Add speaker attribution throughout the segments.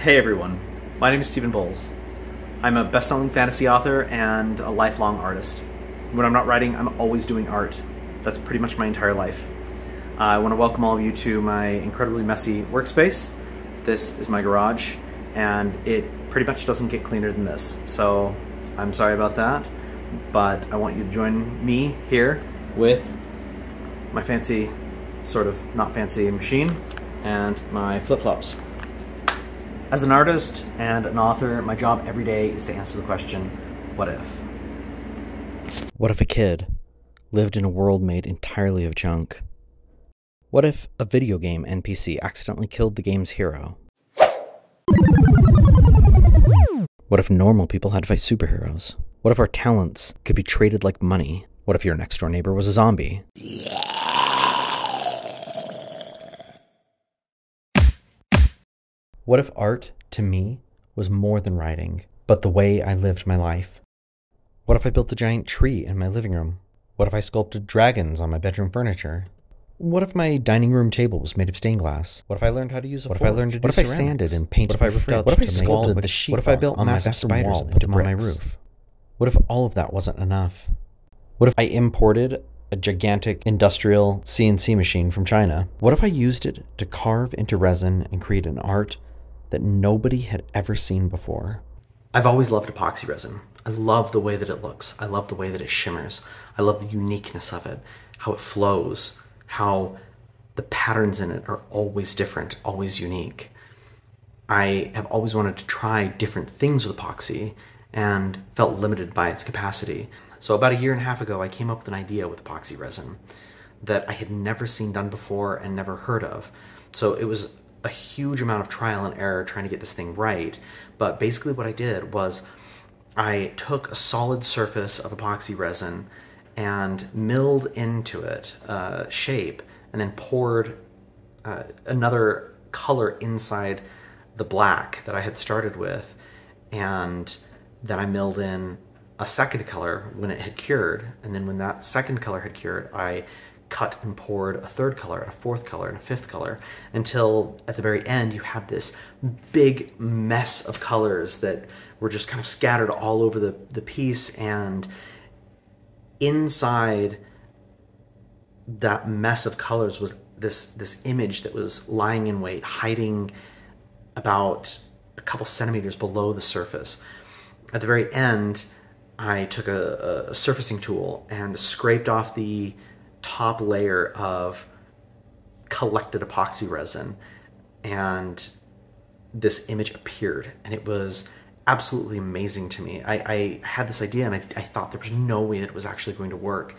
Speaker 1: Hey everyone, my name is Steven Bohls. I'm a best-selling fantasy author and a lifelong artist. When I'm not writing, I'm always doing art. That's pretty much my entire life. I want to welcome all of you to my incredibly messy workspace. This is my garage, and it pretty much doesn't get cleaner than this. So I'm sorry about that, but I want you to join me here with my fancy, sort of not fancy machine and my flip-flops. As an artist and an author, my job every day is to answer the question, what if?
Speaker 2: What if a kid lived in a world made entirely of junk? What if a video game NPC accidentally killed the game's hero? What if normal people had to fight superheroes? What if our talents could be traded like money? What if your next door neighbor was a zombie? What if art, to me, was more than writing, but the way I lived my life? What if I built a giant tree in my living room? What if I sculpted dragons on my bedroom furniture? What if my dining room table was made of stained glass? What if I learned how to use a forge? What if I learned to do ceramics? What if I sanded and painted my fridge? What if I sculpted the sheet? What if I built massive spiders and put them on my roof? What if all of that wasn't enough? What if I imported a gigantic industrial CNC machine from China? What if I used it to carve into resin and create an art that nobody had ever seen before?
Speaker 1: I've always loved epoxy resin. I love the way that it looks. I love the way that it shimmers. I love the uniqueness of it, how it flows, how the patterns in it are always different, always unique. I have always wanted to try different things with epoxy and felt limited by its capacity. So about 1.5 years ago, I came up with an idea with epoxy resin that I had never seen done before and never heard of. So it was a huge amount of trial and error trying to get this thing right. But basically what I did was I took a solid surface of epoxy resin and milled into it a shape and then poured another color inside the black that I had started with, and then I milled in a second color when it had cured, and then when that second color had cured, I cut and poured a third color, and a fourth color, and a fifth color, until at the very end you had this big mess of colors that were just kind of scattered all over the piece, and inside that mess of colors was this image that was lying in wait, hiding about a couple centimeters below the surface. At the very end, I took a surfacing tool and scraped off the top layer of collected epoxy resin, and this image appeared, and it was absolutely amazing to me. I had this idea and I thought there was no way that it was actually going to work,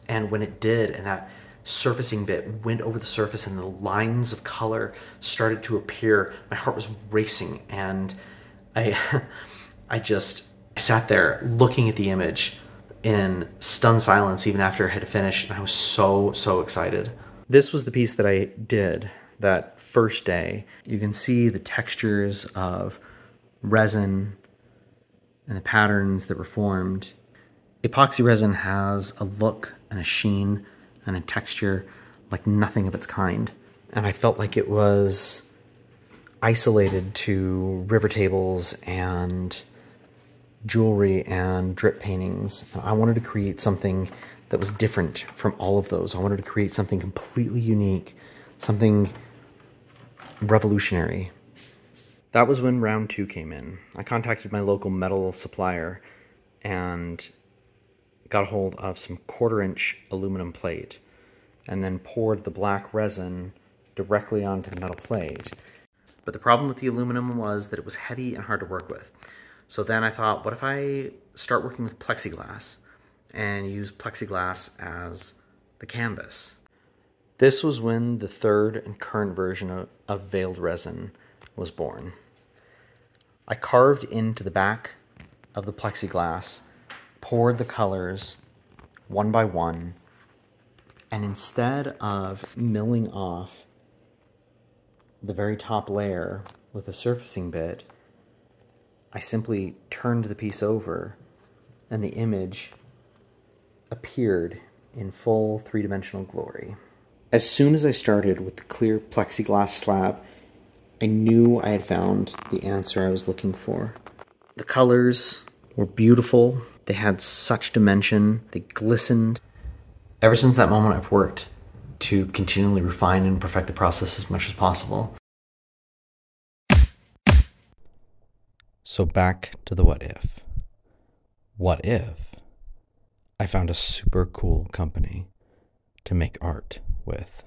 Speaker 1: and when it did, and that surfacing bit went over the surface and the lines of color started to appear, my heart was racing, and I just sat there looking at the image in stunned silence even after it had finished, and I was so excited. This was the piece that I did that first day. You can see the textures of resin and the patterns that were formed. Epoxy resin has a look and a sheen and a texture like nothing of its kind, and I felt like it was isolated to river tables and jewelry and drip paintings. I wanted to create something that was different from all of those. I wanted to create something completely unique, something revolutionary. That was when round 2 came in. I contacted my local metal supplier and got a hold of some 1/4-inch aluminum plate and then poured the black resin directly onto the metal plate. But the problem with the aluminum was that it was heavy and hard to work with. So then I thought, what if I start working with plexiglass and use plexiglass as the canvas? This was when the third and current version of veiled resin was born. I carved into the back of the plexiglass, poured the colors one by one, and instead of milling off the very top layer with a surfacing bit, I simply turned the piece over and the image appeared in full 3-dimensional glory. As soon as I started with the clear plexiglass slab, I knew I had found the answer I was looking for. The colors were beautiful. They had such dimension. They glistened. Ever since that moment, I've worked to continually refine and perfect the process as much as possible.
Speaker 2: So back to the what if. What if I found a super cool company to make art with?